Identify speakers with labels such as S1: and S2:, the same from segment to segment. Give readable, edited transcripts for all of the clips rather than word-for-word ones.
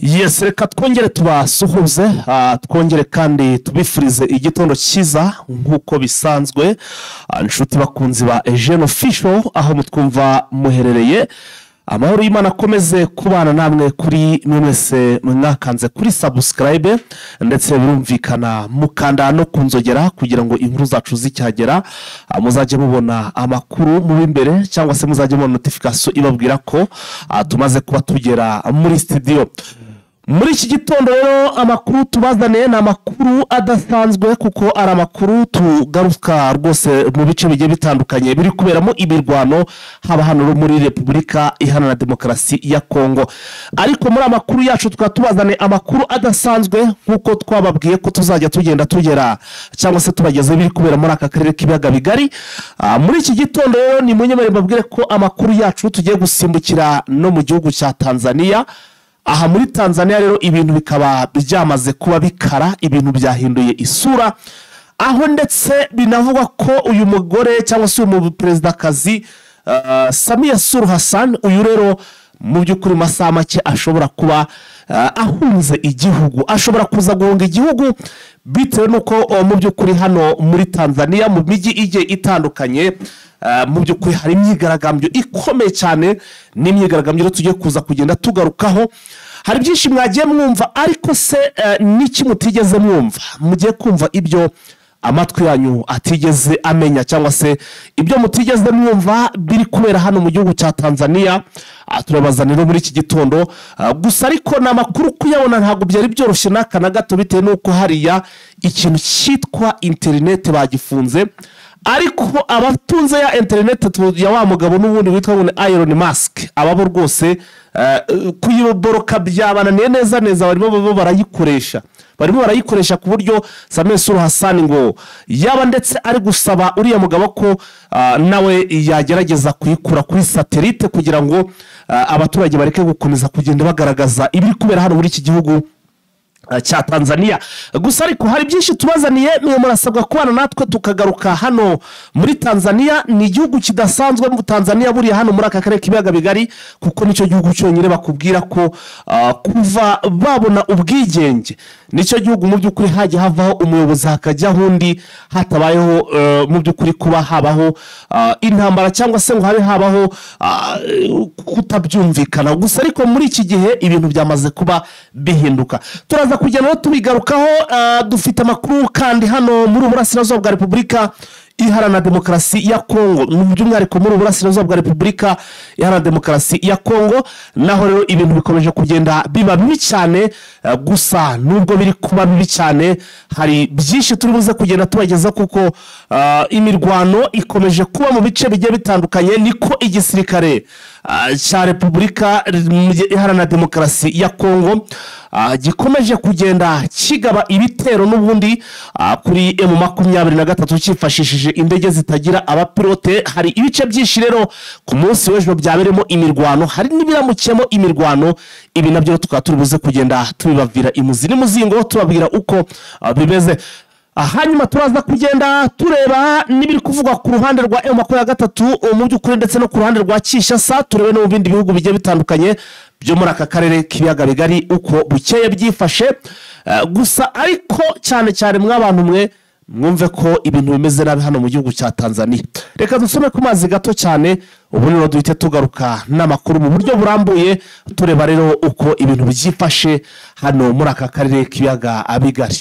S1: Yes, reka twongere tubasuhuze, twongere kandi tubifurize igitondo cyiza nk'uko bisanzwe. Inshuti bakunzi ba Eugene Official aho mutwumva muherereye, amahoro y'Imana akomeze kubana namwe kuri mwese mwakanze kuri subscribe ndetse birumvikana mukanda no kunzogera kugira ngo inkuru zacu zicyagera muzajye mubona amakuru mu imbere cyangwa se muzajye mubona notification ibabwira ko tumaze kuba tugera muri studio. Muri iki gitondo rero amakuru tubazaniye ni amakuru adasanzwe kuko ari amakuru tugaruka rwose mu bice bigiye bitandukanye biri kuberamo imirwano haba hano muri Repubulika Iharanira Demokarasi ya Kongo. Ariko muri amakuru yacu twatubazaniye amakuru adasanzwe nkuko twababwiye ko tuzajya tugenda tugera cyangwa se tubageze biri kubera muri aka karere k'ibiyaga bigari. Muri iki gitondo rero ni munyemere mbabwire ko amakuru yacu tugiye gusimbukira no mu gihugu cya Tanzania. Aha muri Tanzania rero ibintu bikaba byamaze kuba bikara, ibintu byahinduye isura, aho ndetse binavuga ko uyu mugore cyangwa se uyu perezida kazi Samia Suluhu Hassan uyu rero mu by'ukuri masaha make ashobora kuba ahunze igihugu, ashobora kuza guhunga igihugu bitewe nuko mu by'ukuri hano muri Tanzania mu mijyi igiye itandukanye mu by'ukuri hari imyigaragambyo ikomeye cyane, n'imyigaragambyo tugiye kuza kugenda tugarukaho. Hari byinshi mwagiye mwumva, ariko se n'iki mutigeze mwumva? Mugiye kumva ibyo amatwi yanyu atigeze amenya cyangwa se ibyo mutigeze mwumva biri kubera hano mu gihugu cya Tanzania. Turabazanira muri iki gitondo, gusa ariko na makuru kuyabona ntabwo byari byoroshye n'aka na gato bitewe nuko hariya ikintu cyitwa internet bagifunze. Ariko abatunze ya internet ya wa mugabo n'ubundi witwa ngo Elon Musk ababo rwose kuyiboroka byabananiye neza barimo barayikoresha ku buryo Samia Suluhu Hassan ngo yaba ndetse ari gusaba uriya mugabo ko nawe yagerageza kuyikura kuri satellite kugira ngo abaturage bareke gukomeza kugenda bagaragaza ibiri kubera hano muri iki gihugu cya Tanzania. Gusa ariko hari byinshi tubazaniye, mwe murasabwa kubana natwe tukagaruka hano muri Tanzania. Ni igihugu kidasanzwe mu Tanzania buriya hano muri aka karere k'ibiyaga bigari, kuko nicyo gihugu cyonyine bakubwira ko kuva babona ubwigenge nicyo gihugu mu by'ukuri hajya havaho umuyobozi hakajyaho undi hatabayeho mu by'ukuri kuba habaho intambara cyangwa se ngo habe habaho kutabyumvikana. Gusa ariko muri iki gihe ibintu byamaze kuba bihinduka, turaza kugenda tubigarukaho. Dufite amakuru kandi hano muri Uburasirazuba bwa Repubulika Iharanira Demokarasi ya Kongo, by'umwihariko muri Uburasirazuba bwa Repubulika Iharanira Demokarasi ya Kongo, naho rero ibintu bikomeje kugenda biba bibi cyane. Gusa nubwo biri kuba bibi cyane hari byinshi turibuze kugenda tubageza, kuko imirwano ikomeje kuba mu bice bigiye bitandukanye. Niko igisirikare cya Repubulika Iharanira Demokarasi ya Kongo gikomeje kugenda kigaba ibitero n'ubundi kuri M23 cyifashishije indege zitagira abapilote. Hari ibice byinshi rero ku munsi w'ejo byaberemo imirwano, hari n'ibiramukemo imirwano. Ibi nabyo tukaba turibuze kugenda tubibavira imuzi n'umuzingo tubabwira uko bimeze. Hanyuma turaza kugenda tureba n'ibiri kuvugwa ku ruhande rwa M23 mu by'ukuri ndetse no ku ruhande rwa Kinshasa, turebe no mu bindi bihugu bigiye bitandukanye byo muri aka karere k'ibiyaga bigari uko bukeye byifashe. Gusa ariko cyane cyane mw'abantu mwe mwumve ko ibintu bimeze nabi hano mu gihugu cya Tanzania. Reka dusome ku mazi gato cyane, ubu rero duhite tugaruka n'amakuru mu buryo burambuye tureba rero uko ibintu byifashe hano muri aka karere k'ibiyaga bigari.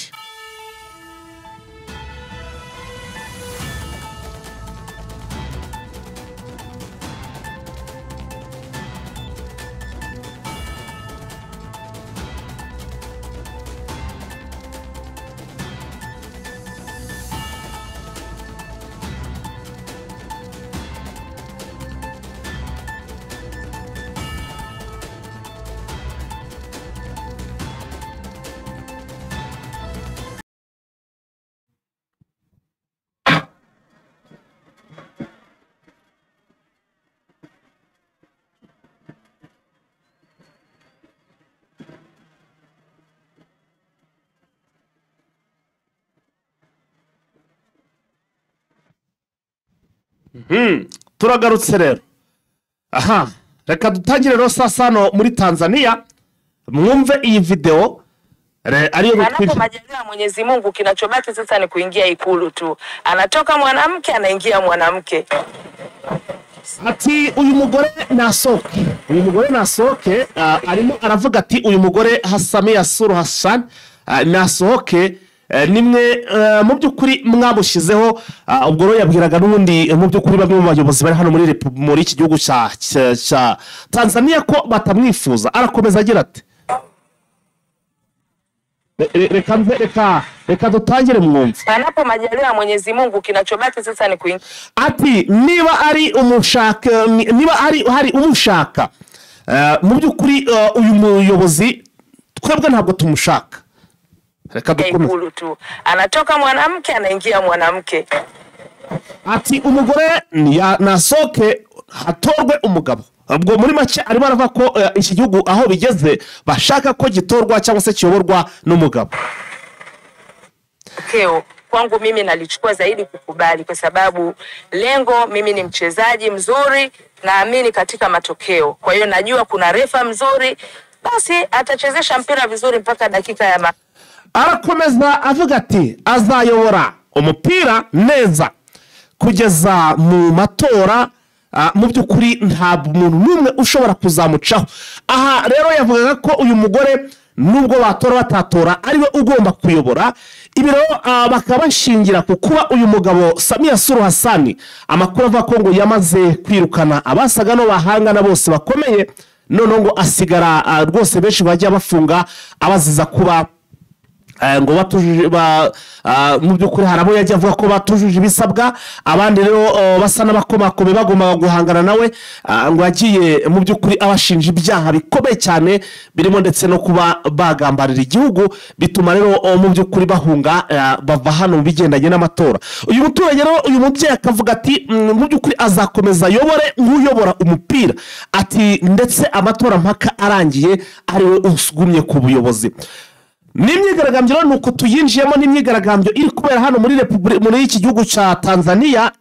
S1: Turagarutse rero. Reka dutangire rero sasa no muri Tanzania. mwumve iyi video aliyo
S2: anapo majaliwa Mwenyezi Mungu, kinachobaki sasa ni kuingia Ikulu tu. Anatoka mwanamke anaingia mwanamke.
S1: Ati uyu mugore nasohoke, arimo aravuga ati uyu mugore Samia Suluhu Hassan nasohoke, nimwe mu byukuri mwamushizeho. Ubwo rero yabwiraga n'ubundi mu byukuri bamwe mu bayobozi bari hano muri iki gihugu cya Tanzania ko batamwifuza. Arakomeza agira ati reka dutangire mwumve.
S2: Anapo majaliwa Mwenyezi Mungu, kinachobaki sasa ni kuingia.
S1: Ati niba ari hari umushaka, mu byukuri uyu muyobozi twebwe ntabwo tumushaka. Reka
S2: Ikulu tu. Anatoka mwanamke anaingia mwanamke.
S1: Ati umugore nasohoke hatorwe umugabo. Ubwo muri make arimo aravuga ko iki gihugu aho bigeze bashaka ko gitorwa cyangwa se kiyoborwa n'umugabo.
S2: Kwangu mimi nalichukua zaidi kukubali, kwa sababu lengo, mimi ni mchezaji mzuri, naamini katika matokeo. Kwa hiyo najua kuna refa mzuri, basi atachezesha mpira vizuri mpaka dakika ya
S1: Arakomeza avuga ati azayobora umupira neza kugeza mu matora. Mu byukuri nta muntu n'umwe ushobora kuzamucaho. Aha rero yavugaga ko uyu mugore nubwo batora batatora ariwe ugomba kuyobora. Ibi rero bakaba bashingira ku kuba uyu mugabo Samia Suluhu Hassan amakuru avuga ko ngo yamaze kwirukana abasaga no bahangana bose bakomeye, none ngo asigara rwose benshi bajya bafunga abaziza kuba ngo batujuje mu byukuri harabo yajya avuga ko batujuje ibisabwa. Abandi rero basa n'abakomakome bagomba guhangana nawe, ngo yagiye mu byukuri abashinja ibyaha bikomeye cyane birimo ndetse no kuba bagambarira igihugu, bituma rero mu byukuri bahunga bava hano bigendanye n'amatora. Uyu muturage rero uyu mubyeyi akavuga ati mu byukuri azakomeza ayobore nk'uyobora umupira. Ati ndetse amatora mpaka arangiye ariwe usugumye ku buyobozi. N'imyigaragambyo rero nuko tuyinjiyemo, n'imyigaragambyo iri kubera hano muri iki gihugu cya Tanzania,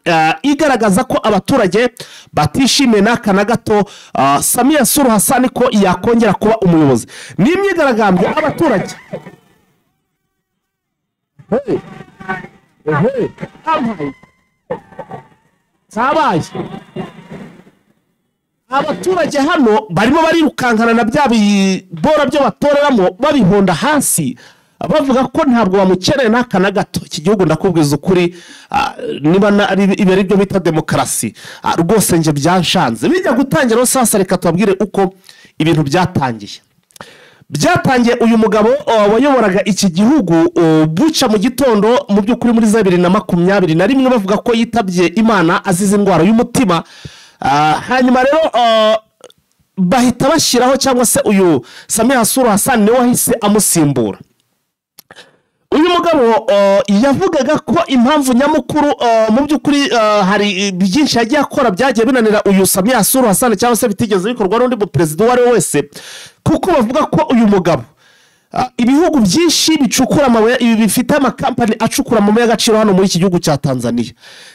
S1: igaragaza ko abaturage batishimiye n'aka na gato Samia Suluhu Hassan ko yakongera kuba umuyobozi. N'imyigaragambyo abaturage abaturage hano barimo barirukankana na bya bibora byo batoreramo babihonda hasi, bavuga ko ntabwo bamukeneye n'aka na gato. Iki gihugu ndakubwiza ukuri, niba ari byo bita demokarasi, rwose nje byanshanze. Bijya gutangira sasa, reka tubabwire uko ibintu byatangiye. Uyu mugabo wayoboraga iki gihugu buca mu gitondo mu by'ukuri muri 2021 bavuga ko yitabye Imana azize indwara y'umutima. Hanyuma rero bahita bashyiraho cyangwa se uyu Samia Suluhu Hassan niwe wahise amusimbura. Uyu mugabo yavugaga ko impamvu nyamukuru mu by'ukuri hari byinshi yagiye akora byagiye binanira uyu Samia Suluhu Hassan cyangwa se bitigeze bikorwa n'undi muperezida uwo ari we wese, kuko bavuga ko uyu mugabo ibihugu byinshi bicukura amabuye, ibi bifite amakampani acukura amabuye y'agaciro hano muri iki gihugu cya Tanzania,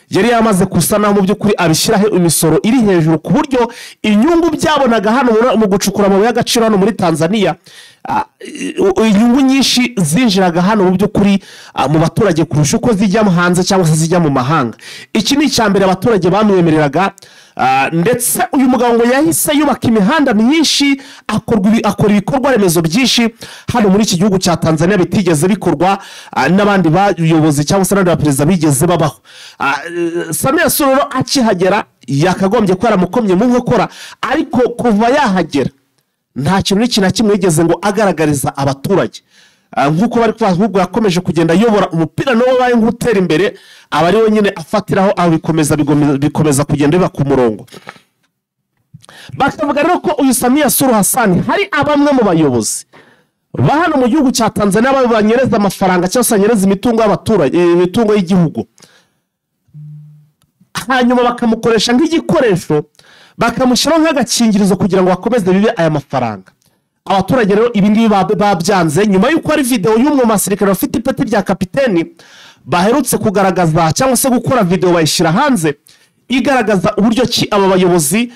S1: yari yamaze kusana mu by'ukuri abishyiraho imisoro iri hejuru ku buryo inyungu byabonaga hano mu gucukura amabuye y'agaciro hano muri Tanzania, inyungu nyinshi zinjiraga hano mu by'ukuri mu baturage kurusha uko zijya mu hanze cyangwa se zijya mu mahanga. Iki ni icyambere abaturage bamwemereraga. Ndetse uyu mugabo ngo yahise yubaka imihanda myinshi, akora ibikorwa remezo byinshi hano muri iki gihugu cya Tanzania bitigeze bikorwa n'abandi bayobozi cyangwa se n'abandi baperezida bigeze babaho. Samia Suluhu akihagera yakagombye ko yaramukomye mu nkokora, ariko kuva yahagera nta kintu n'ikina kimwe yigeze ngo agaragariza abaturage. Nkuko bari kuvuga, ahubwo yakomeje kugenda yobora umupira no wabaye nk'utera imbere, abari wenyine afatiraho aho bikomeza kugenda biba ku murongo. Bakavuga rero ko uyu Samia Suluhu Hassan hari abamwe mu bayobozi ba hano mu gihugu cya Tanzania banyereza amafaranga cyangwa se banyereza imitungo y'abaturage, imitungo y'igihugu, hanyuma bakamukoresha nk'igikoresho, bakamushyiraho nk'agakingirizo kugira ngo bakomeze bibe aya mafaranga. Abaturage rero ibi ngibi babyanze nyuma y'uko ari video y'umwe mu basirikare bafite ipeti rya kapiteni baherutse kugaragaza cyangwa se gukora video bayishyira hanze igaragaza uburyo ki aba bayobozi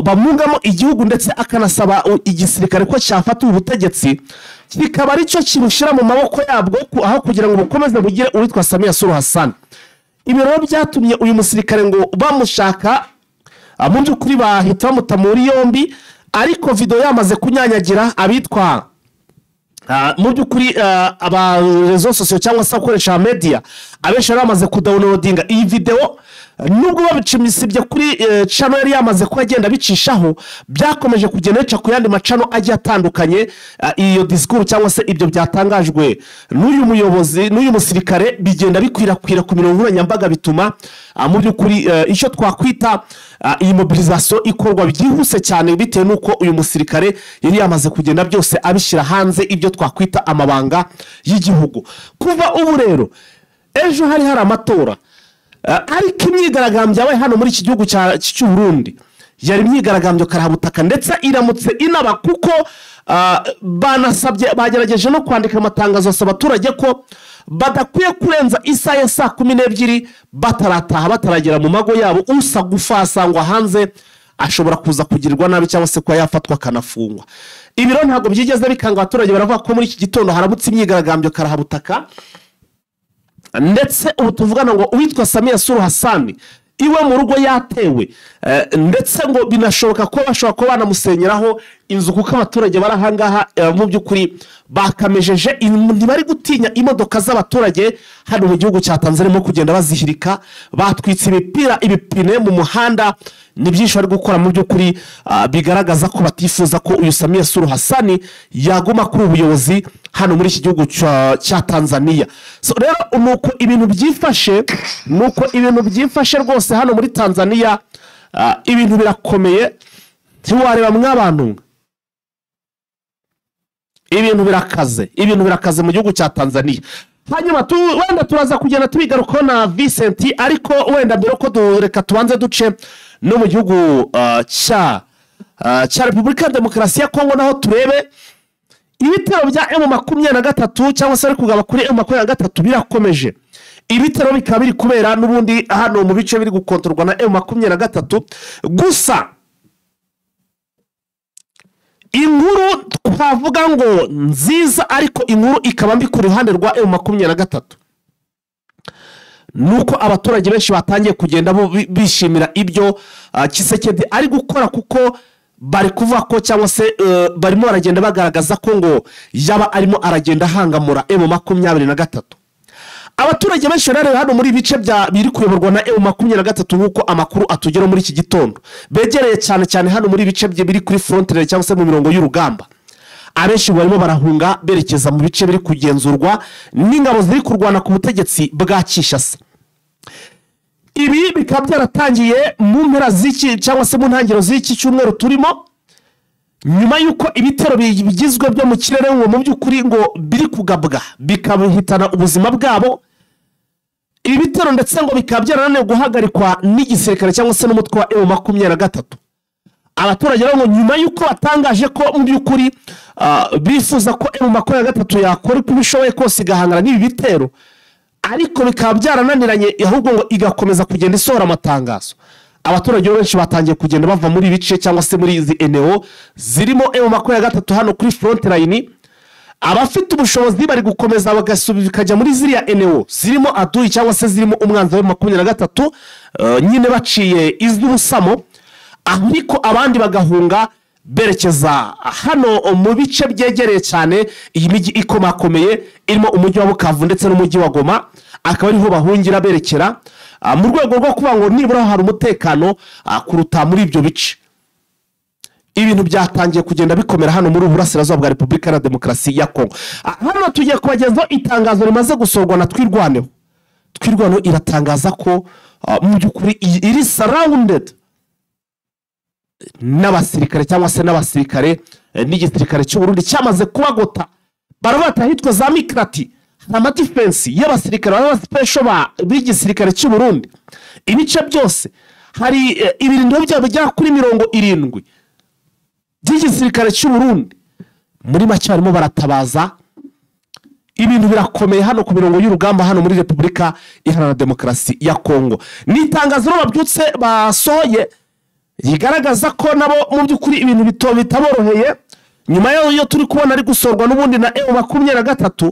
S1: bamungamo igihugu ndetse akanasaba igisirikare ko cyafata ubutegetsi kikaba aricyo kirushyira mu maboko yabwo aho kugira ngo bukomeze bugire uwitwa Samia Suluhu Hassan. Ibi rero byatumye uyu musirikare ngo bamushaka mu by'ukuri bahita bamuta muri yombi, ariko video yamaze kunyanyagira abitwa mu by'ukuri aba rezo sosiyo cyangwa se akoresha media abenshi bamaze kudownloadinga iyi video. Nubwo babicisibye kuri channel yari yamaze ko agenda bicishaho, byakomeje kugenda bica ku yandi macano agiye atandukanye. Iyo discours cyangwa se ibyo byatangajwe n'uyu muyobozi n'uyu musirikare bigenda bikwirakwira ku mirongo nkoranyambaga, bituma mu by'ukuri icyo twakwita iyi mobilisation ikorwa byihuse cyane, bitewe nuko uyu musirikare yari yamaze kugenda byose abishyira hanze ibyo twakwita amabanga y'igihugu. Kuva ubu rero ejo hari amatora, ariko imyigaragambyo yabaye hano muri iki gihugu cy'u Burundi yari imyigaragambyo karahabutaka, ndetse iramutse inaba kuko banasabye bagerageje no kwandika amatangazo asaba abaturage ko badakwiye kurenza isaha ya 12 batarataha bataragera mu mago yabo. Usa gufasangwa hanze ashobora kuza kugirirwa nabi cyangwa se ko yafatwa akanafungwa. Ibi rero ntabwo byigeze bikanga abaturage, baravuga ko muri iki gitondo haramutse imyigaragambyo karahabutaka, ndetse ubu tuvugana ngo uwitwa Samia Suluhu Hassan iwe mu rugo yatewe, ndetse ngo binashoboka ko bashobora kuba banamusenyeraho inzu kuko abaturage barahangaha mu by'ukuri bakamejeje. Ntibari gutinya imodoka z'abaturage hano mu gihugu cya Tanzania mo kugenda bazihirika, batwitse ibipine mu muhanda. Ni byinshi bari gukora mu by'ukuri bigaragaza ko batifuza ko uyu Samia Suluhu Hassan yaguma kuri ubuyobozi hano muri iki gihugu cya Tanzania. So rero nuko ibintu byifashe rwose hano muri Tanzania, ibintu birakomeye. Ntiwareba mw'abantu, ibintu birakaze mu gihugu cya Tanzania. Hanyuma wenda turaza kugenda tubigarukaho na Vincent, ariko wenda mbere ko reka tubanze duce no mu gihugu cya Repubulika ya Demokarasi ya Kongo, naho turebe ibitero bya M23 cyangwa se ari kugaba kuri M23 birakomeje. Ibitero bikaba biri kubera n'ubundi hano mu bice biri gukontorwa na M23. Gusa inkuru twavuga ngo nziza, ariko inkuru ikaba mbi ku ruhande rwa M23, nuko abaturage benshi batangiye kugenda bishimira ibyo Kisekedi ari gukora, kuko bari kuvuga ko cyangwa se barimo baragenda bagaragaza ko ngo yaba arimo aragenda hangamura M23. Abaturage benshi rero hano muri bice biri kuyoborwa na M23 nkuko amakuru atugera muri iki gitondo, begereye cyane hano muri bice biri kuri frontiere cyangwa se mu mirongo y'urugamba. Abenshi barimo barahunga berekeza mu bice biri kugenzurwa n'ingabo ziri kurwana ku butegetsi bwa Kinshasa. Ibi bikaba byaratangiye mu mpera z'iki cyangwa se mu ntangiriro z'iki cyumweru turimo, nyuma yuko ibitero bigizwe byo mu kirere ngo mu by'ukuri ngo biri kugabwa bikabihitana ubuzima bwabo. Ibi bitero ndetse ngo bikaba byarananiwe guhagarikwa n'igisirikare cyangwa se n'umutwe wa M23. Abaturage rero ngo nyuma yuko batangaje ko mu by'ukuri bifuza ko M23 yakora uko bishoboye kose igahangana n'ibi bitero, ariko bikaba byarananiranye, ahubwo ngo igakomeza kugenda isohora amatangazo. Abaturage benshi batangiye kugenda bava muri bice cyangwa se muri izi eneo zirimo M23 hano kuri front line. Abafite ubushobozi bari gukomeza bagasubika muri ziriya eneo zirimo aduyi cyangwa se zirimo umwanzi wa M23, nyine baciye iz'ubusamo, ariko abandi bagahunga berekeza hano mu bice byegereye cyane iyi migi ikomakomeye irimo umujyi wa Bukavu ndetse n'umujyi wa Goma. Akaba ariho bahungira berekera mu rwego rwo kuba ngo nibura hari umutekano kuruta muri ibyo bice. Ibintu byatangiye kugenda bikomera hano muri Burasirazuba bwa Repubulika ya Demokarasi ya Kongo. Hano tugiye kubagezaho itangazo rimaze gusorwa na Twirwaneho iratangaza ko mu by'ukuri iri surrounded n'abasirikare cyangwa se n'abasirikare n'igisirikare cy'u Burundi cyamaze kubagota. Barabata hitwa za Mikrati, ama defense y'abasirikare b'abasipesho b'igisirikare cy'u Burundi. Ibice byose hari ibirindiro byabo bya kuri 70 by'igisirikare cy'u Burundi. Muri make barimo baratabaza, ibintu birakomeye hano ku mirongo y'urugamba hano muri Repubulika Iharanira Demokarasi ya Kongo. Ni itangazo babyutse basohoye yigaragaza ko nabo mu by'ukuri ibintu bitaboroheye nyuma yo turi kubona ari gusorwa n'ubundi na M23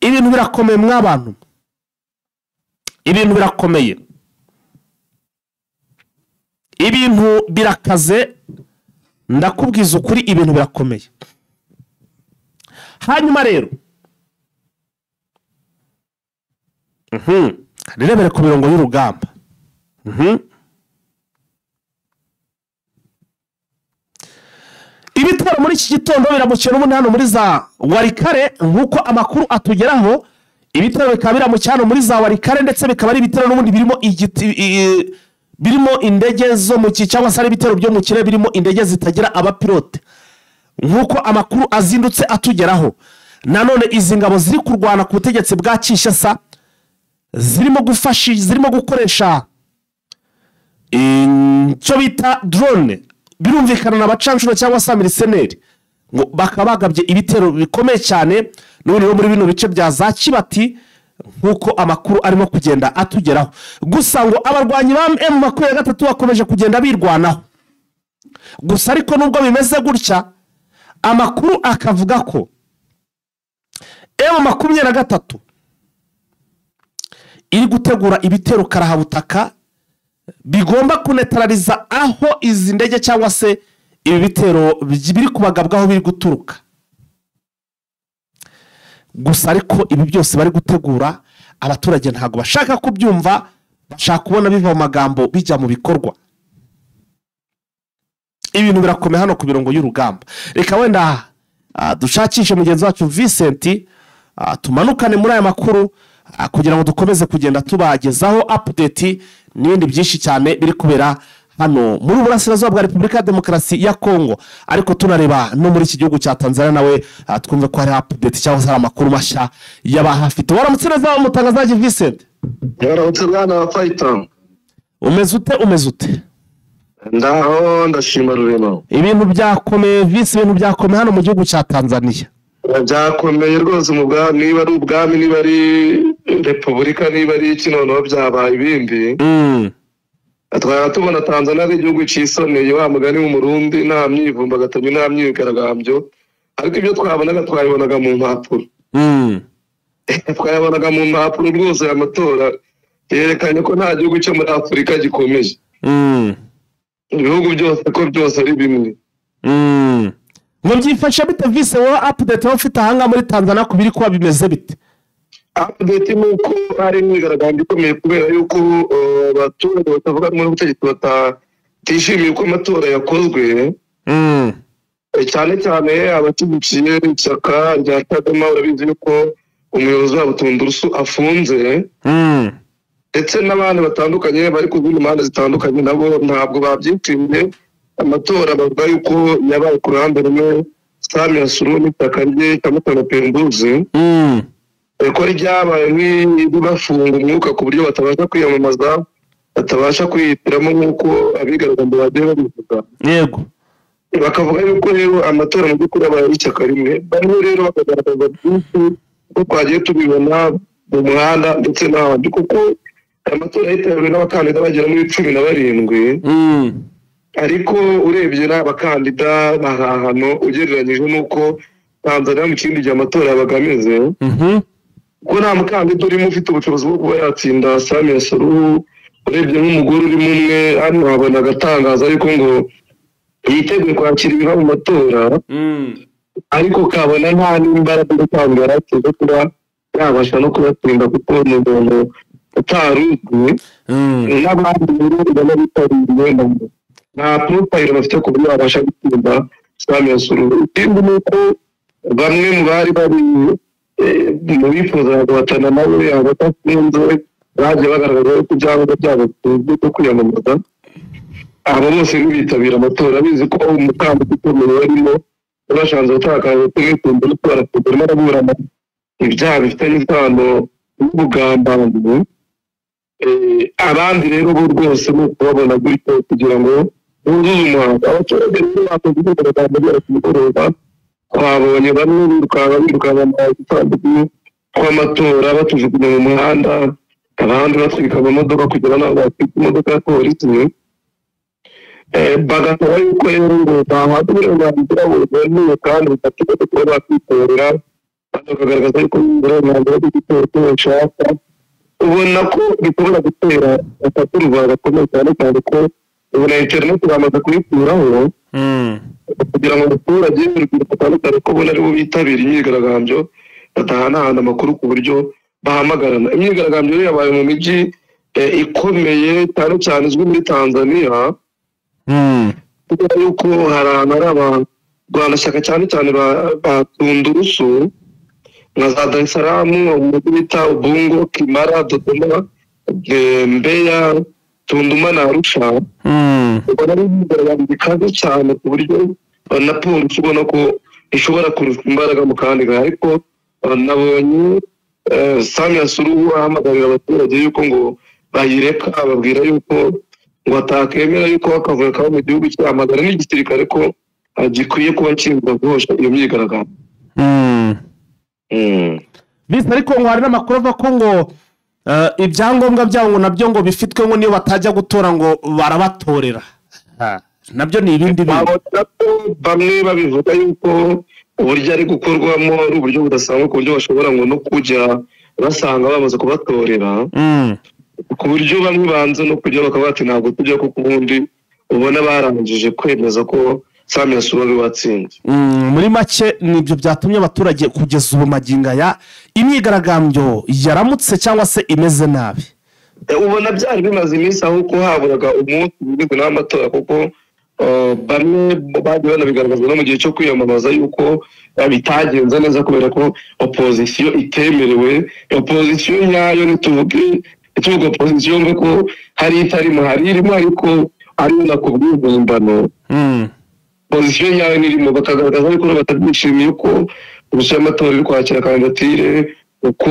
S1: ibintu birakomeye mw'abantu ibintu birakomeye ibintu birakaze ndakubwiza ukuri ibintu birakomeye hanyuma rero nirebere ku mirongo y'urugamba ibitaro muri iki gitondo biramukiye n'ubundi hano muri za Warikare nk'uko amakuru atugeraho ibitaro bikaba biramukiye hano muri za Warikare ndetse bikaba ari ibitaro n'ubundi birimo indege zo mu cyangwa se ari ibitaro byo mu kirere birimo indege zitagira abapilote nk'uko amakuru azindutse atugeraho nanone izi ngabo ziri kurwana ku butegetsi bwa Kinshasa zirimo gukoresha icyo bita drone birumvikana n'abacanshuro cyangwa se amiriseneri ngo bakabagabye ibitero bikomeye cyane n'ubundi muri bino bice bya za Kibati nk'uko amakuru arimo kugenda atugeraho gusa ngo abarwanyi ba M23 bakomeje kugenda birwanaho gusa ariko nubwo bimeze gutya amakuru akavuga ko M23 iri gutegura ibitero karahabutaka bigomba kunetraliza aho izi ndege cyangwa se ibi bitero biri kubagabwaho biri guturuka gusa ariko ibi byose bari gutegura abaturage ntago bashaka kubyumva bashaka kubona biva mu magambo bijya mu bikorwa ibintu birakomeye hano ku mirongo y'urugamba reka wenda dushakishe mugenzi wacu Vincent tumanukane muri aya makuru kugira ngo dukomeze kugenda tubagezaho update n'ibindi byinshi cyane biri kubera hano muri Burasirazuba bwa Repubulika ya Demokarasi ya Kongo ariko tunareba no muri iki gihugu cya Tanzania nawe twumve ko hari update cyangwa se amakuru mashya y'abahafite waramutse neza umutangazaji Vincent
S3: yaramutse bwana Python
S1: umeze ute
S3: ndaho ndashima rurema
S1: ibintu byakomeye ibintu byakomeye hano mu gihugu cya Tanzania
S3: byakomeye rwose mu bwami niba ari ubwami niba ari repubulika niba ari kinono byabaye ibindi twara tubona Tanzania ari igihugu cyisoneye wa mugani w'umurundi nta myivumbagatanya nta myigaragambyo ariko ibyo twabonaga twayibonaga mu mpapuro twayabonaga mu mpapuro rwose amatora yerekanye ko nta gihugu cyo muri Afurika gikomeje ibihugu byose ko byose ari bimwe
S1: ngo byifashe bite vise wowe update ufite ahanga muri Tanzania kubiri kuba bimeze bite
S3: update nuko hari imyigaragambyo ikomeye kubera yuko abaturage batavuga muri ubutegetsi batishimiye uko amatora yakozwe cyane cyane abatuguciye ishyaka rya Kagame urabizi yuko umuyobozi wabo Tundurusu afunze ndetse n'abandi batandukanye bari ku zindi mpande zitandukanye nabo ntabwo babyishimiye amatora bavuga yuko yabaye ku ruhande rumwe Samia Suluhu n'ishyaka rye Kamutana Pembuzi ko ryabaye nk'ibibafunga umwuka ku buryo batabasha kwiyamamaza batabasha kwihitiramo nk'uko abigaragambya bagiye babivuga
S1: yego
S3: bakavuga yuko rero amatora mu by'ukuri abaye ishyaka rimwe barimo rero bakagaragaza byinshi ko twagiye tubibona mu muhanda ndetse n'ahandi kuko amatora yitabiriwe n'abakandida bagera muri 17 ariko urebye n'abakandida bahahano ugereranyije n'uko Tanzania mu kindi gihe amatora yabagameze ko nta mukandida urimo ufite ubushobozi bwo kuba yatsinda Samia Suluhu urebye nk'umugore urimo umwe hano habona agatangaza ariko ngo yiteguye kwakira ibiva mu matora ariko kabona nta n'imbaraga zo kwambara cyo kuba yabasha no kubatsinda kuko ni umuntu utaruzwi n'abandi rero banabitabiriye nta profile bafite ku buryo babasha gutsinda Samia Suluhu ikindi ni uko bamwe mu bari mu bifuza guhatana nawe abatasinze bagiye bagaragaza ko ibyangombwa byabo byo kwiyamamaza abo bose bitabira amatora bizi ko umukandida ukomeye barimo bashanze gutakaza kwikunda no kwarategura n'aburana ibyaha bifitanye isano n'ubugambanyi abandi rero bo rwose no kubabona gutyo kugira ngo buzuze umuhanda abaturage rero bakoze ibigaragambyo ku mugoroba twabonye bamwe birukanka mu gisanduku tw'amatora batujugunya mu muhanda abandi batwika amamodoka kugira ngo batwike imodoka ya polisi bagasaba yuko rero ngo bahabwa uburenganzira buzemewe kandi bufatika bwo kuba bakwitorera kandi bakagaragaza yuko uburenganzira bwo gutora uko bashaka ubona ko bishobora gutera akaturwa gakomeye cyane cyane ko ubu na interineti bamaze kuyikuraho kugira ngo abaturage urubyiruko rutandukanye ko ubona aribo bitabira imyigaragambyo batahanahana amakuru ku buryo bahamagarana. Imyigaragambyo rero yabaye mu mijyi ikomeye cyane cyane izwi muri Tanzania kubera yuko hari ahantu hari abarwanashyaka cyane cyane ba Tundurusu nka za Dar es Salaam, umujyi bita Ubungo, Kimara, Dodoma, Mbeya, Tunduma na Arusha. Ubona ari imyigaragambyo ikaze cyane ku buryo na polisi ubona ko ishobora kurusha imbaraga mu kandi gahe, ariko nabonye Samia Suluhu ahamagarira abaturage yuko ngo bayireka, ababwira yuko ngo atakemera yuko bakavuga kabo mu gihugu cyamagara n'igisirikare ko gikwiye kuba nshinzwe guhosha iyo myigaragambyo.
S1: Bisa ariko ngo hari n'amakuru ava ko ngo ibyangombwa byabo ngo nabyo ngo bifitwe ngo niyo batajya gutora ngo barabatorera, nabyo ni ibindi
S3: bamwe babivuga yuko uburyo ari gukorwamo ari uburyo budasanzwe ku buryo bashobora ngo no kujya basanga bamaze kubatorera ku buryo bamwe banze no kujya bakaba bati ntabwo tujya kuko ubundi ubona barangije kwemeza ko Samia Suluhu watsinze.
S1: Muri make nibyo byatumye abaturage kugeza ubu maginga ya imyigaragambyo yaramutse cyangwa se imeze nabi.
S3: Ubona byari bimaze iminsi aho ko haburaga umunsi w'ibigwi n'amatora kuko bamwe bagiye banabigaragaza no mu gihe cyo kwiyamamaza yuko bitagenze neza kubera ko opposition itemerewe. Opposition nyayo nituvuge opposition ngo hari itarimo hari irimo ariko ari nakubwiye impimbano. Opposition nyayo nirimo bakagaragaza yuko batabyishimiye ko amatora iri kwakira kandidatire uko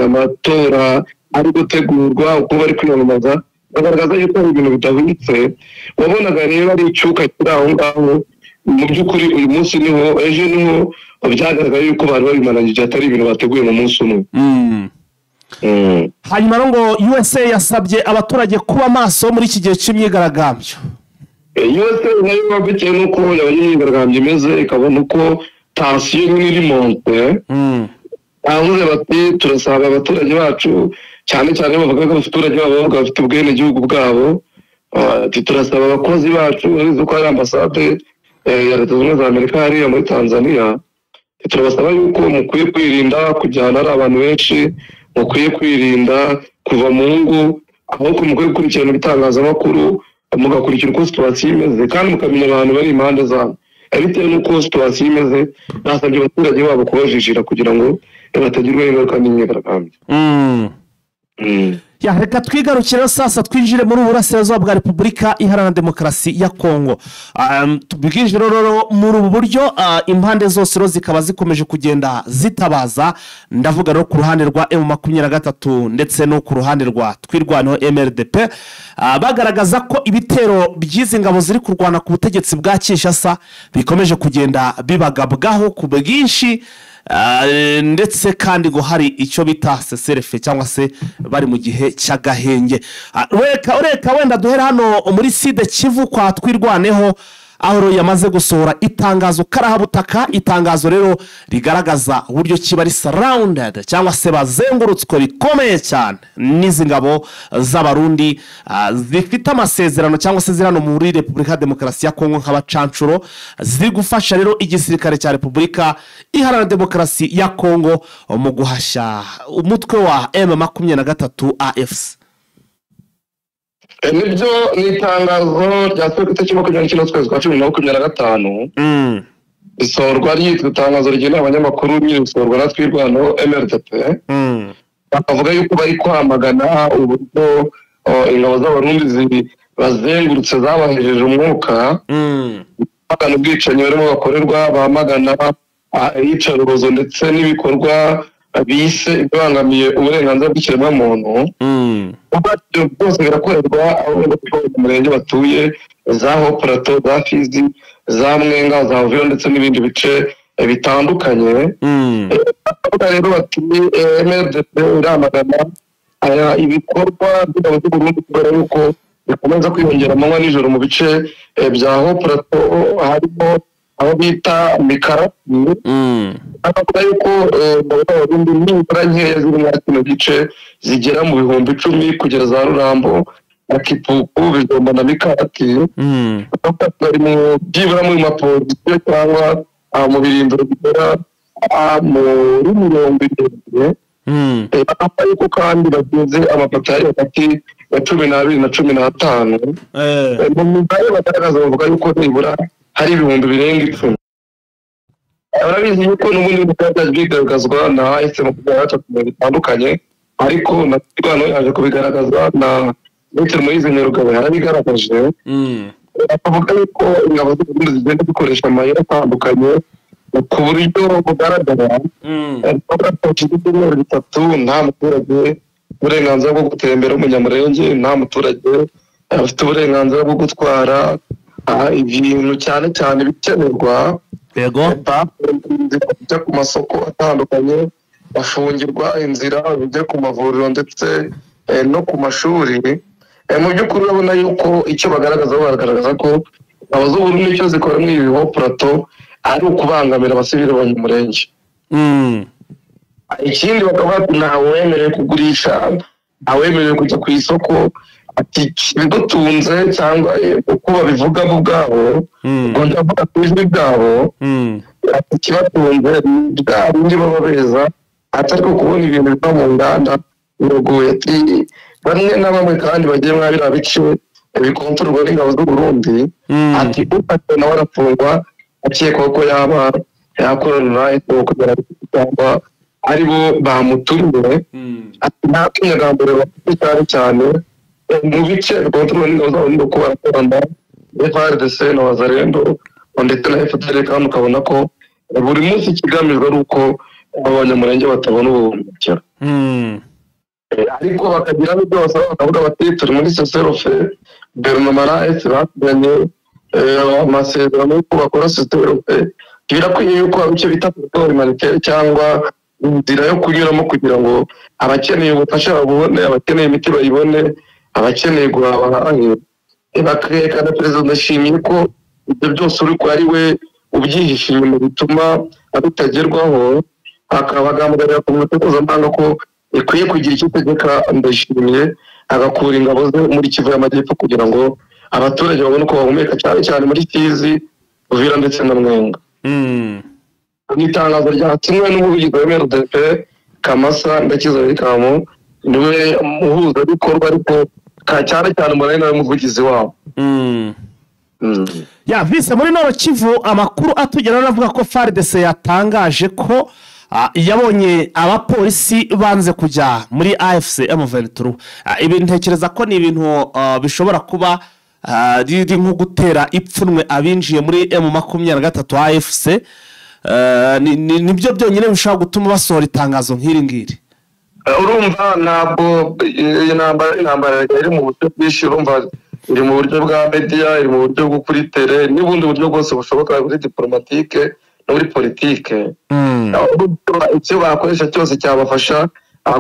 S3: amatora ari gutegurwa uko bari kwiyamamaza, bagaragaza yuko ibintu bidahwitse. Wabonaga rero ari icyuka kiri aho ngaho. Mu by'ukuri uyu munsi niho ejo niho byagaragaye yuko bari babimanagije atari ibintu bateguye mu munsi umwe.
S1: Hanyuma ngo USA yasabye abaturage kuba maso muri iki gihe cy'imyigaragambyo.
S3: USA nayo bitewe n'uko imyigaragambyo imeze ikabona uko tension iri monte, avuze bati turasaba abaturage bacu cyane cyane bavuga ko abaturage babo bafite ubwene gihugu bwabo, turasaba abakozi bacu arizo ko ari ambasade ya Leta Zunze Ubumwe za Amerika hariya muri Tanzania, turabasaba yuko mukwiye kwirinda kujyana ari abantu benshi, mukwiye kwirinda kuva mu ngo, ahubwo mukwiye gukurikirana ibitangazamakuru mugakurikira uko situwasiyo imeze kandi mukamenya abantu bari impande zabo. Bitewe n'uko situwasiyo imeze nasabye abaturage babo kubajijira kugira ngo batagirwaho ingaruka n'imyigaragambyo.
S1: Reka twigarukire sasa twinjire muri uburasirazuba bwa Repubulika Iharanira Demokarasi ya Kongo. Tubwije rero muri ubu buryo impande zose rero zikaba zikomeje kugenda zitabaza, ndavuga rero ku ruhande rwa M23 ndetse no ku ruhande rwa twirwanaho MRDP, bagaragaza ko ibitero by'izi ngabo ziri kurwana ku butegetsi bwa Kinshasa bikomeje kugenda bibagabwaho ku bwinshi, ndetse kandi ngo hari icyo bita seserefe cyangwa se bari mu gihe cy'agahenge. Reka wenda duhere hano muri Side Kivu kwa twirwaneho, aho yamaze gusohora itangazo karahabutaka. Itangazo rero rigaragaza uburyo kiba ari surrounded cyangwa se bazengurutswe bikomeye cyane n'izi ngabo z'abarundi zifite amasezerano cyangwa se zirano muri Repubulika Demokarasi ya Kongo nk'abacancuro, ziri gufasha rero igisirikare cya Repubulika Iharanira Demokarasi ya Kongo mu guhashya umutwe wa M23 AFC.
S3: Nibyo ni itangazo ryasohoka itariki 29 z'ukwezi kwa 2025. Isorwa ryitwa itangazo rigenewe abanyamakuru n'isorwa na twirwanaho MRDP. Bakavuga yuko bari kwamagana uburyo ingabo z'abarundi bazengurutse zabahejeje umwuka, bagana ubwicanyi barimo bakorerwa, bamagana iyicarubozo ndetse n'ibikorwa bise ibangamiye uburenganzira bw'ikiremwamuntu. Ubwo byose birakorerwa aho mu murenge batuye, za Plateau, za Fizi, za Mwenga, za Uvira ndetse n'ibindi bice bitandukanye. Rero batuye MRDP iramagana ibikorwa by'ingabo z'u Burundi kubera yuko bikomeza kwiyongera amanywa n'ijoro mu bice bya ho plateau harimo aho bita Mikara avuga yuko Abarundi nibura nkeya ziri muri kino gice zigera mu bihumbi 10 kugera za Rurambo Kipuku Bijomba na Mikati bari mu byibura mu mapolisi cyangwa mu birindiro bigera muri 20 bakaba yuko kandi bageze amapatari hagati ya 12 na 15 mu mibare bagaragaza bavuga yuko nibura hari ibihumbi birenga 10. Arabizi yuko n'ubundi bukajya bigaragazwa na AFC mu bitandukanye ariko na Rwanda yaje kubigaragaza na Dr. Moise Nyarugabo yarabigaragaje avuga yuko ingabo z'Uburundi zigenda zikoresha amayeri atandukanye ku buryo bugaragara bitatu nta muturage uburenganzira bwo gutembera umunyamurenge nta muturage afite uburenganzira bwo gutwara ibintu cyane cyane bikenerwa
S1: yego
S3: bijya ku masoko atandukanye bafungirwa inzira bijya ku mavuriro ndetse no ku mashuri mu by'ukuri urabona yuko icyo bagaragaza ko abaz'Uburundi icyo zikora muri ibi ho plateau ari ukubangamira abasivile b'abanyamurenge ikindi bakaba ntawemerewe kugurisha awemerewe kujya ku isoko ati bidutunze cyangwa uko babivuga bo ubwabo ngo ndavuga ku ijwi bwabo ati kibatunze bwabo ndi baba beza atari ko kubona ibintu biva mu nganda biragoye ati bamwe na bamwe kandi bagiye mwabira bice bikontorwa n'ingabo z'Uburundi ati ufate nawe arafungwa akekwa ko yaba yakorana kugera cyangwa ari bo bamutumye ati nta kinyagambure bafite cyane mu bice bikontorwa n'ingabo z'Uburundi ko barakorana FARDC na Wazalendo ndetse na FDLR kandi ukabona ko buri munsi ikigamijwe ari uko abanyamurenge batabona ubuhumekero ariko bakagira n'ibyo basaba bakavuga bati turi muri seserofe guverinoma ese bateganye amasezerano y'uko bakora seserofe birakwiye yuko icyo bita porotokole humanitaire cyangwa inzira yo kunyuramo kugira ngo abakeneye ubufasha babone abakeneye imiti bayibone abakeneye guhaha bakerekana perezida ndashimiye ko ibyo byose uri ko ari we ubyihishe inyuma bituma abitagerwaho akabagambarira ku muteguzo mpuzamahanga ko ikwiye kugira icyo itegeka ndashimiye agakura ingabo ze muri Kivu y'Amajyepfo kugira ngo abaturage babone uko bahumeka cyane cyane muri Kizi Uvira ndetse na Mwenga n'itangazo ryatumwe n'umuvugizi wa MRDP Kamasa Ndakiza Rikamu niwe muhuza bikorwa ariko cyane cyane muri nawe muvugizi wabo
S1: ya vise muri Nord Kivu amakuru atugera avuga ko FARDC yatangaje ko yabonye abapolisi banze kujya muri AFC M23 ibi ntekereza ko ni ibintu bishobora kuba riri nko gutera ipfunwe abinjiye muri M23 AFC nibyo byonyine bishobora gutuma basohora itangazo nk'iri ngiri
S3: urumva ntabwo intambara iri mu buryo bwinshi urumva iri mu buryo bwa media iri mu buryo bwo kuri tele n'ubundi buryo bwose bushoboka muri diplomatique no muri politike icyo bakoresha cyose cyabafasha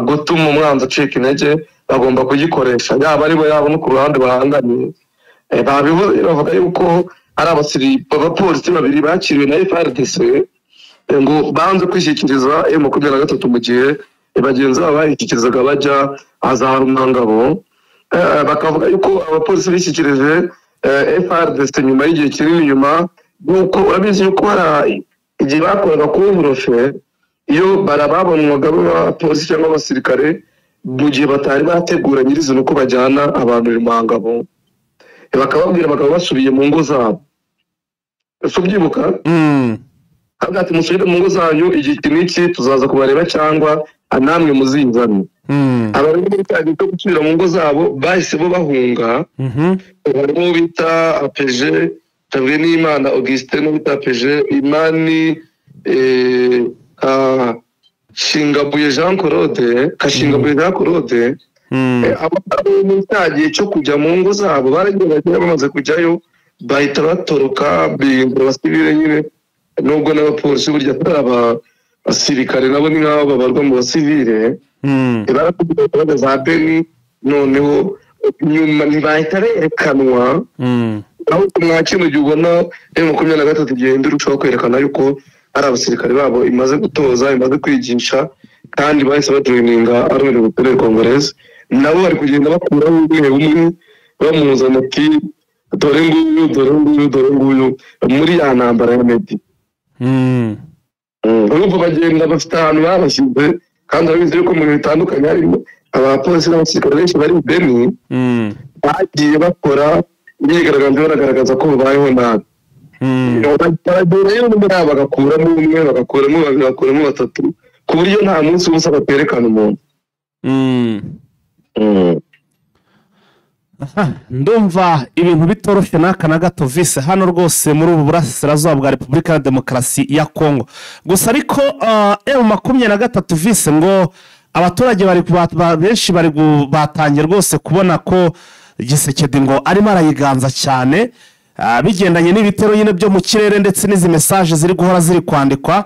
S3: gutuma umwanzi acika intege bagomba kugikoresha yaba ari bo yaba no ku ruhande bahanganye babivuze bavuga yuko ari abapolisi babiri bakiriwe na FARDC ngo banze kwishyikiriza M23 mu gihe bagenzi babo bayishyikirizaga bajya Rumangabo bakavuga yuko abapolisi bishyikirije FARDC nyuma y'igihe kinini nyuma yuko urabizi yuko hari igihe bakoraga kuburoshe iyo barababonwaga b'abapolisi cyangwa abasirikare mu gihe batari bategura nyirizina uko bajyana abantu Rumangabo bakababwira bakaba basubiye mu ngo zabo ubyibuka hagati musubire mu ngo zanyu igihe kiniki tuzaza kubareba cyangwa namwe muzinzana abari muri cyagiye cyo gusubira mu ngo zabo bahise bo bahunga barimo bita APG Tavenimana Augustin no bita APG Imani Shingabuye Jean Claude Kashingabuye Jean Claude abari mu cyagiye cyo kujya mu ngo zabo baragiye bamaze kujyayo bahita batoroka bindura basibire nyine nubwo n'abapolisi burya abasirikare nabo ni nk'aho babarwa mu basivile barakubwira za Beni noneho nyuma ntibahita berekanwa aho mwa kino gihe ubona M23 igenda irushaho kwerekana yuko ari abasirikare babo imaze gutoza imaze kwigisha kandi bahise bajoininga armée militaire congolaise nabo bari kugenda bakuraho umwe bamuzana ati dore nguyu muri ya ntambara ya Medi urumva bagenda bafite ahantu babashyize kandi babizi yuko mu bintu bitandukanye harimo abapolisi n'abasirikare benshi bari Beni bagiye bakora imyigaragambyo baragaragaza ko babayeho nabi bagakuramo umwe bagakuramo babiri bagakuramo batatu ku buryo nta munsi wose baterekana umuntu
S1: ndumva ibintu bitoroshye n'aka na gato vise hano rwose muri ubu burasirazuba bwa Repubulika ya Demokarasi ya Kongo gusa ariko M23 vise ngo abaturage bari benshi bari batangiye rwose kubona ko Gisekedi ngo arimo arayiganza cyane bigendanye n'ibitero nyine byo mu kirere ndetse n'izi message ziri guhora ziri kwandikwa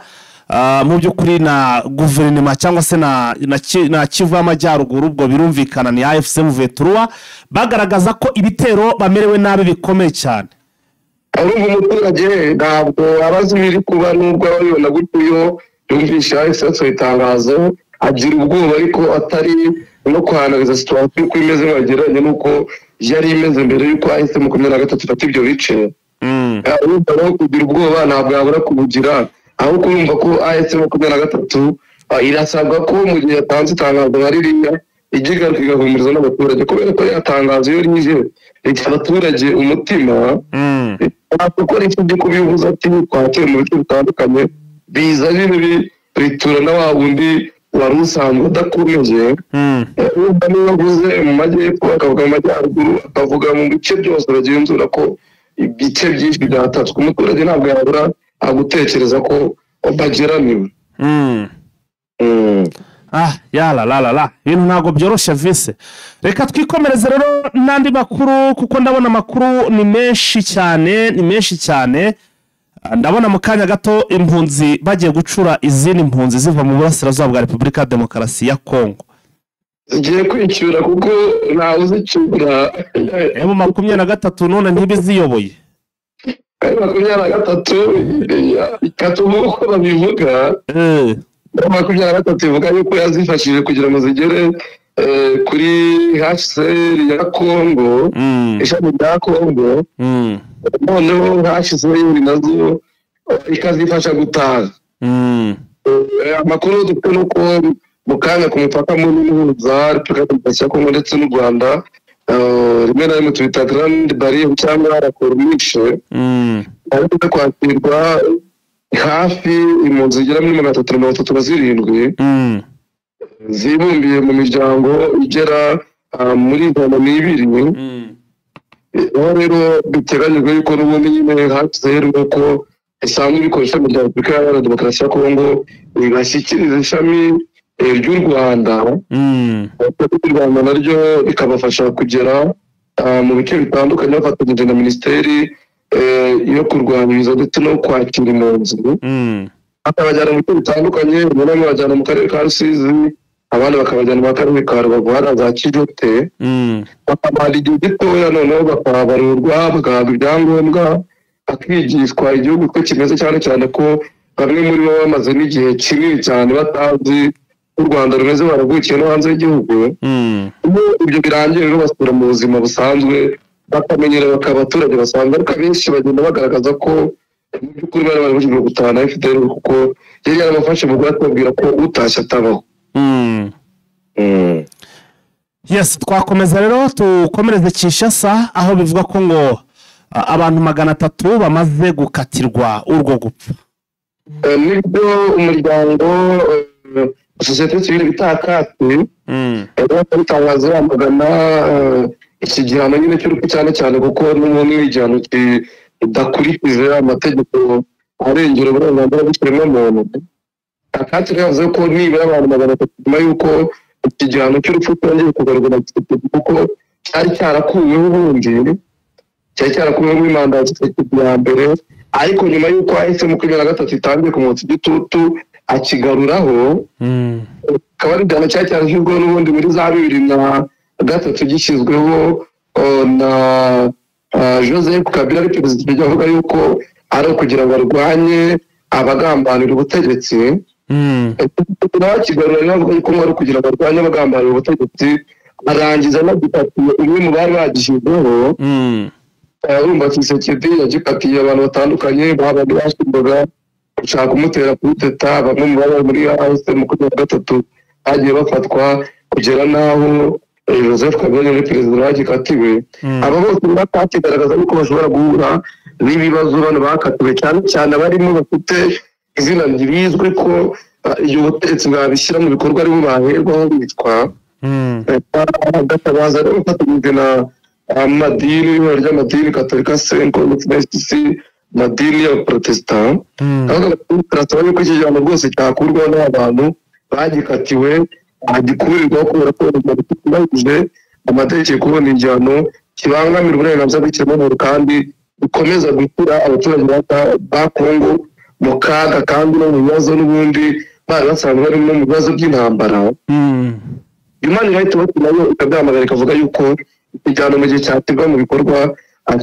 S1: mu by'ukuri na guverinoma cyangwa se na Kivu y'Amajyaruguru ubwo birumvikana ni AFC M23 bagaragaza ko ibitero bamerewe nabi bikomeye cyane
S3: arumva umuturage ntabwo abazi biri kuba nubwo ababibona gutyo yumvisha AFC itangazo agira ubwoba ariko atari no kwanariza situation uko imeze bageranye nuko yari imeze mbere yuko AFC M23 ifata ibyo bice urumva no kugira ubwoba ntabwo yabura kubugira aho kumva ko AFC M23 irasabwa ko mu gihe yatanze itangazo baririya igigaruka igahumuriza n'abaturage kubera ko yatangazo yo rije abaturage umutima gukora icyo byo kubivuza ati twakire mu bice bitandukanye biza bitura na wa wundi wari usanzwe udakomeje urumva niba avuze mu majyepfo akavuga mu majyaruguru akavuga mu bice byose bagenzura ko ibice byinshi byatatswe umuturage ntabwo yabura agutekereza ko bageraniwe
S1: la ibintu ntabwo byoroshye vise reka twikomereze rero n'andi makuru kuko ndabona amakuru ni menshi cyane ndabona mu kanya gato impunzi bagiye gucura izindi mpunzi ziva mu burasirazuba bwa Repubulika ya Demokarasi ya Kongo
S3: zigiye kwicyura kuko ntawe uzicyura
S1: M23 none ntibiziyoboye
S3: 23 ikatuvuga uko babivuga 23 ivuga yuko yazifashije kugira ngo zigere kuri HCR ya Kongo ishami rya Kongo noneho HCR nazo ikazifasha gutaha amakuru dufite nuko mu kanya ku mupaka munini za Repubulika ya Kongo ndetse n'u Rwanda rimwe na rimwe twita Grand Barrier cyangwa la Corniche ariko kwakirwa hafi impunzi zigera muri 337 zibumbiye mu miryango igera muri 200 rero biteganyijwe yuko n'ubundi nyine HCR uko isanzwe bikoresha mu Repubulika ya Demokarasi ya Kongo ibashyikiriza ishami ry'u Rwanda naryo rikabafasha kugera mu bice bitandukanye bafatanyije na Minisiteri yo kurwanya ibiza ndetse no kwakira impunzi bakabajyana mu bice bitandukanye bamwe bajyana mu karere ka Rusizi abandi bakabajyana mu karere ka Rubavu hara za Kijote bakamara igihe gitoya noneho bakabarurwa bagahabwa ibyangombwa bakigishwa igihugu ko kimeze cyane ko bamwe muri bo bamaze n'igihe kinini cyane batazi u Rwanda rumeze baravukiye no hanze y'igihugu ibyo birangiye rero basubira mu buzima busanzwe bakamenyera abaturage basanzwe ariko benshi bagenda bagaragaza ko mu by'ukuri bari barabujijwe gutahana FDL kuko yari yarabafashe mu guhatubwira ko utashye atabaho
S1: yes twakomeza rero tukomereze Kinshasa aho bivuga ko ngo abantu 300 bamaze gukatirwa urwo gupfa
S3: nibyo umuryango sosiyete civile bitakati bitangaza bamagana iki gihano nyine cy'urupfu cyane kuko n'umuntu w'igihano kidakurikiza amategeko arengera uburenganzira bw'ikiremwamuntu akati yavuze ko nibura abantu 300 nyuma yuko iki gihano cy'urupfu cyongeye kugarurwa kuko cyari cyarakuweho ubundi cyarakuweho muri manda ya mbere ariko nyuma yuko ahise mu 2023 itangiye kumutsa igitutu akigaruraho akaba ari igihano cyashyizweho n'ubundi muri za gatatu gishyizweho na Joseph Kabila ari perezida avuga yuko ari ukugira ngo arwanye abagambanira ubutegetsi. nawe kigarura navuga yuko ari kugira ngo arwanye abagambanira ubutegetsi, arangiza anagikatiye umwe mu bari bagishyizweho. urumva Tshisekedi yagikatiye abantu batandukanye babandi bashinzwe gushaka kumutera kudeta, bamwe mu bari muri AFC mu kwezi kwa gatatu bagiye bafatwa kugera naho Joseph Kabila ni perezida wagikatiwe. aba bose batakigaragaza yuko bashobora guhura n'ibibazo bano bakatiwe, cyane cyane abarimo bafite izina rizwi ko iyo butegetsi bwabishyira mu bikorwa ari bo baherwaho bitwa Gatabazi rero ufatanyije na amadini ry'amadini Katolika Senko n'Isi madini ya Protestant. aho turasaba yuko iki gihano rwose cyakurwaho n'abantu bagikatiwe agikurirwaho kubera ko bagikubahirije amategeko. ni igihano kibangamira uburenganzira bw'ikiremwamuntu kandi bikomeza gushyira abaturage ba Kongo mu kaga kandi no mu bibazo n'ubundi bari basanzwe barimo mu bibazo by'intambara. Human Rights Watch nayo ikabyamagana ikavuga yuko igihano mu gihe cyategwa mu bikorwa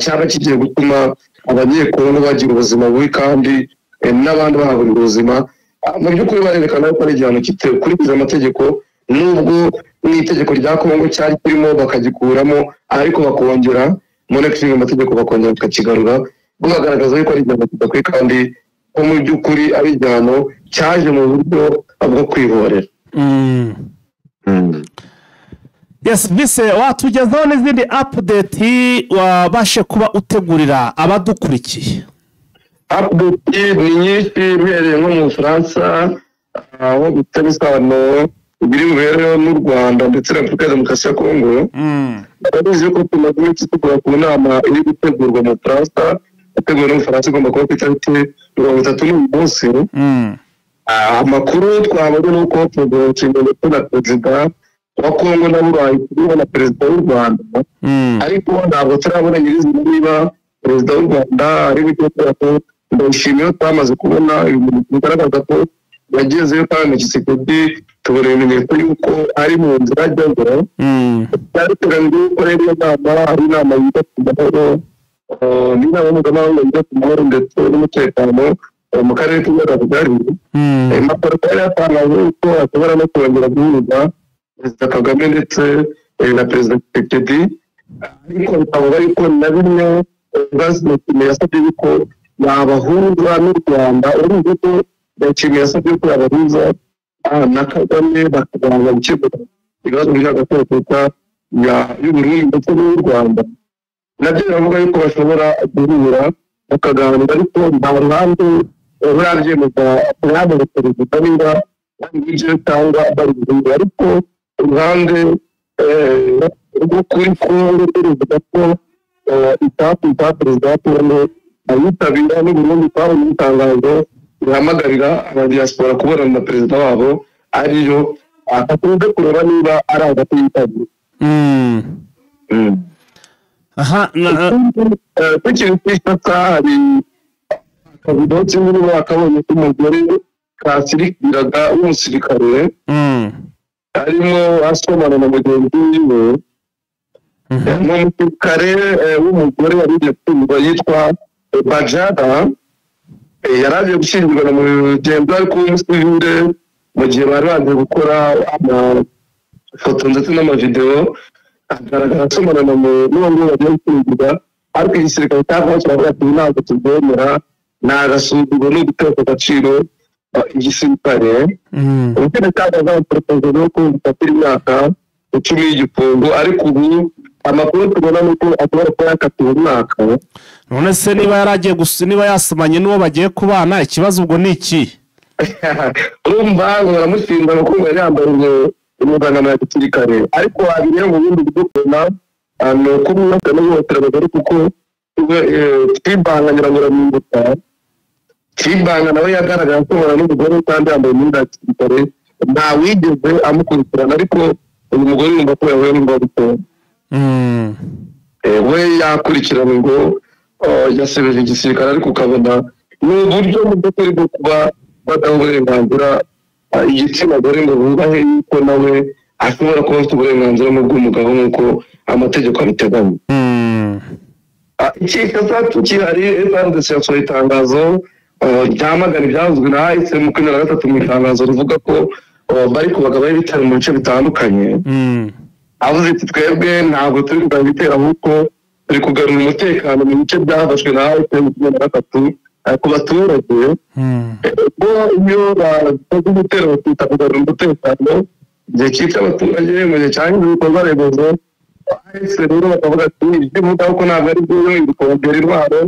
S3: cyaba kigiye gutuma abanyekongo bagira ubuzima bubi kandi n'abandi bahabura ubuzima. mu by'ukuri barerekana ko ari igihano kitakurikiza amategeko, nubwo n'itegeko rya Kongo cyari kirimo bakagikuramo ariko bakongera mu nteko ishinga amategeko bakongera bakakigarura, bagaragaza yuko ari igihano kidakwiye kandi ko mu by'ukuri ari igihano cyaje mu buryo bwo kwihorera.
S1: Yes, bise watugezaho n'izindi update wabashe kuba utegurira abadukurikiye.
S3: Update ni nyinshi mpereye nko mu Bufaransa, aho bitari isano biri bubereho n'u Rwanda ndetse na Afurika ya Demokarasi ya Kongo. Barabizi ko tumaze iminsi tugura ku nama iri gutegurwa mu Bufaransa, yateguwe no mu Bufaransa igomba kuba ku itariki 30 n'uyu munsi. Amakuru twabonye ni uko ndetse na perezida wa Kongo na Burayi turiho na perezida w'u Rwanda, ariko ntabwo turabona nyirizina niba perezida w'u Rwanda ari bugeze ko ndashimiye twamaze kubona ibintu bigaragaza ko yagezeyo kandi Tshisekedi tubona ibimenyetso yuko ari mu nzira ajyayo. byari tugamije ko rero ari inama yita ku mahoro n'inama mpuzamahanga yita ku mahoro ndetse n'umutekano mu karere k'ibiyaga bigari. amakuru yari yatangaje ko ashobora no kongera guhuza Perezida Kagame ndetse na Perezida Tshisekedi, ariko bikavuga yuko na bimwe Ndayishimiye yasabye yuko yabahuza n'u Rwanda. urumva ko Ndayishimiye yasabye ko yabahuza na Kagame bakaganira gukemura ibibazo biri hagati y'Afurika y'Uburundi ndetse n'u Rwanda. nabyo biravuga yuko bashobora guhura bakaganira, ariko nta ruhande rurabyemeza ruhande rwa perezida niba bari bwinjire cyangwa bari buhinde, ariko uruhande rwo kuri Kongo ruvuga ko itakwita perezida wa Kongo ayitabira n'Uburundi twabonye itangazo rihamagarira abadiaspora kubonana na perezida wabo, ariyo atakunze kureba niba ari hagati yitabira. tukiri kwifata hari akabido kimwe bakabonye k'umugore kasirikiraga w'umusirikare arimo asomana na mugenzi we. umusirikare w'umugore wariye kumva yitwa Bajada yaraje gushyingirwa na mugenzi we ariko w'umusivile mu gihe bari baje gukora amafoto ndetse n'amavideo, agaragara asomana na n'undi wagiye gushyingirwa, ariko igisirikare cyavuga kiravuga ati ntabwo tubyemera, ni agasuzuguro no gutesha agaciro igisirikare. ubugenzacyaha bw'abaperezida no kufatira imyaka 10 y'igifungo, ariko ubu amakuru tubona ni uko ashobora kuba yakatiwe umwaka.
S1: none se niba yaragiye niba yasomanye n'uwo bagiye kubana, ikibazo ubwo ni iki?
S3: urumva baramushinja kuko yari yambaye impuzankano ya gisirikare, ariko wabireba mu bindi buryo kubona ni uko umwaka n'ubuhotera abagore, kuko Twibanga nyiranguramwimbuka Twibanga nawe yagaragaye asomana n'umugore kandi yambaye imyenda ya gisirikare, nta wigeze amukurikirana, ariko uyu mugore yumva ko yahuye n'imbabuko we yakurikirana ngo yasebeje igisirikare, ariko ukabona ni uburyo mu by'ukuri bwo kuba badaha uburenganzira igitsina gore ngo bubahe yuko nawe ashobora kuba afite uburenganzira mu bw'umugabo nk'uko amategeko abiteganya. Ikikasa kihari FARDC yasohoye itangazo ryamagana ibyavuzwe na AFC mu 2023 mu itangazo rivuga ko bari kubagaba ibitero mu bice bitandukanye. Avuze ati twebwe ntabwo turi kugaba ibitero ahubwo turi kugarura umutekano mu bice byafashwe na AFC mu 2023 ku baturage. Iyo bakoze ibitero bakita kugarura umutekano igihe cyica abaturage mu gihe cyangwa ibikorwa remezo. AFC rero bakavuga ati ibyo muvuga ko ntabwo ari byo bikongera intwaro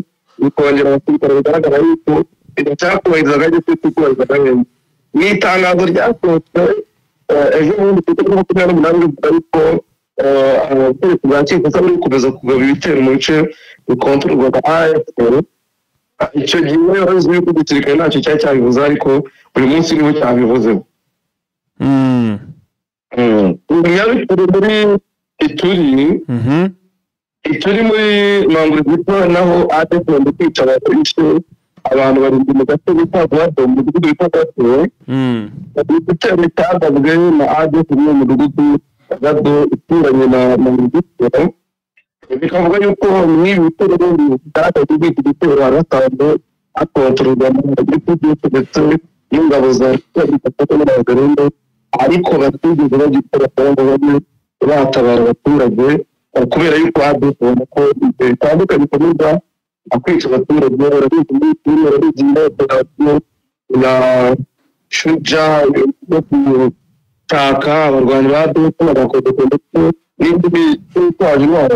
S3: bikongera abasirikare bigaragara yuko iracyakubahirizaga gifite kubahirizaga neza. Ni itangazo ryasohotse ejo bundi ku itariki 28 rivuga yuko abategetsi ba Kinshasa bari gukomeza kugaba ibitero mu bice bikontororwa na AFC. Icyo gihe yavuze yuko igisirikare ntacyo cyari cyabivuze ariko uyu munsi niwe cyabivuzeho. Muri Ituri muri Manguru Gito naho ADF ndi kwica abantu barindi mu gace bitagwa mu mudugudu bitagwa. Igitero cyagabwe na ADF mu mudugudu gado ituranye na Manguru Gito. Bikavuga yuko n'ibitero byagabwe igitero haratambo akontororwa mu mudugudu ndetse n'ingabo za bitatu n'abagarinde ariko batigeze bagitera kandi batabara abaturage kubera yuko adufona ko bitandukanye komeza akwica abaturage barabizi muri barabizi n'abaturage ya shuja yo kutaka abarwanyi ba ADF bagakoze ndetse n'indi bitwaje intwaro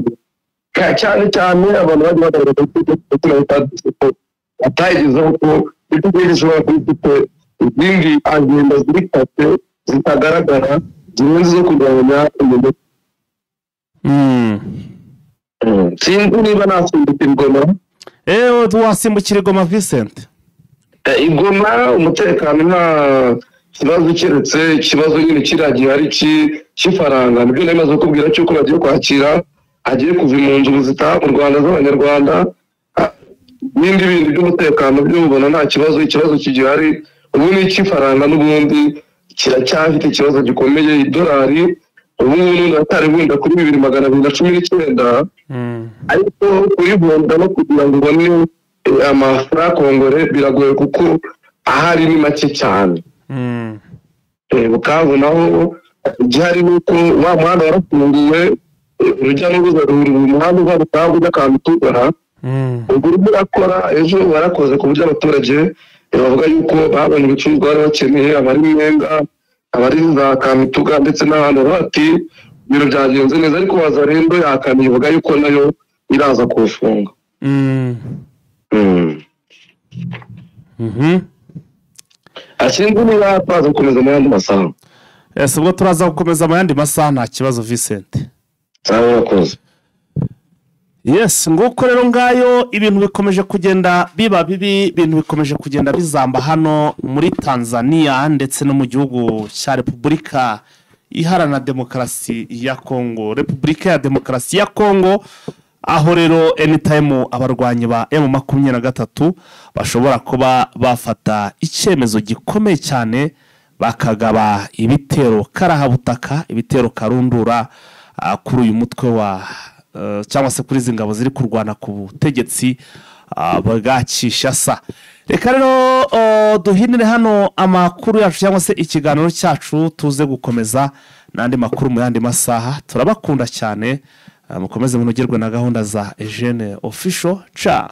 S3: cyane cyane abantu bari bagaragaza ko batadufite atayigezeho ko ibyo bishobora kwifite izindi agenda zirikate zitagaragara zirenze zo kurwanya umuntu. Sinzi niba nasimbukira Igoma.
S1: Wasimbukira Igoma Vincent?
S3: Igoma umutekano nta kibazo keretse ikibazo nyine kiragiye ari cy'ifaranga. Nibyo nemaze kubwira cyo ko bagiye kwakira agiye kuva mu nzu zitaha mu Rwanda z'abanyarwanda. N'indi bindi by'umutekano byo ubona nta kibazo, ikibazo kigihari ubu ni icy'ifaranga n'ubundi kiracyafite ikibazo gikomeye. Idolari ubu natari bunda kuri 2219 ariko kuribonda no kugira ngo ubone amafaranga kongore biragoye kuko ahari ni make cyane. Bukavu naho gihari nuko wa muhanda warafunguwe urujya n'uruza ruri mu muhanda uva Bukavu n'akantu tugara ubwo burakora ejo barakoze ku buryo abaturage bavuga yuko babonye ibicuruzwa bari bakeneye abari imyenda abari za Kamituga ndetse n'abandi bati ibiro byagenze neza ariko Wazarendo yakaniye ivuga yuko nayo iraza kufunga. Ashinzwe niba twaza gukomeza mu yandi masaha.
S1: Ubwo turaza gukomeza mu yandi masaha nta kibazo Vincent.
S3: Murakoze.
S1: Yes, nguko rero ngayo ibintu bikomeje kugenda biba bibi, ibintu bikomeje kugenda bizamba hano muri Tanzania ndetse no mu gihugu cya Repubulika Iharanira Demokarasi ya Kongo. Repubulika ya Demokarasi ya Kongo aho rero anytime abarwanyi ba M23 bashobora kuba bafata icyemezo gikomeye cyane bakagaba ibitero karahabutaka, ibitero karundura kuri uyu mutwe wa cyangwa se kuri zingabo ziri kurwana ku butegetsi bwa Kinshasa. Reka rero duhinire hano amakuru yacu cyangwa se ikiganiro cyacu tuze gukomeza n'andi makuru mu yandi masaha. Turabakunda cyane, mukomeze munogerwe na gahunda za Eugene Official. Ciao.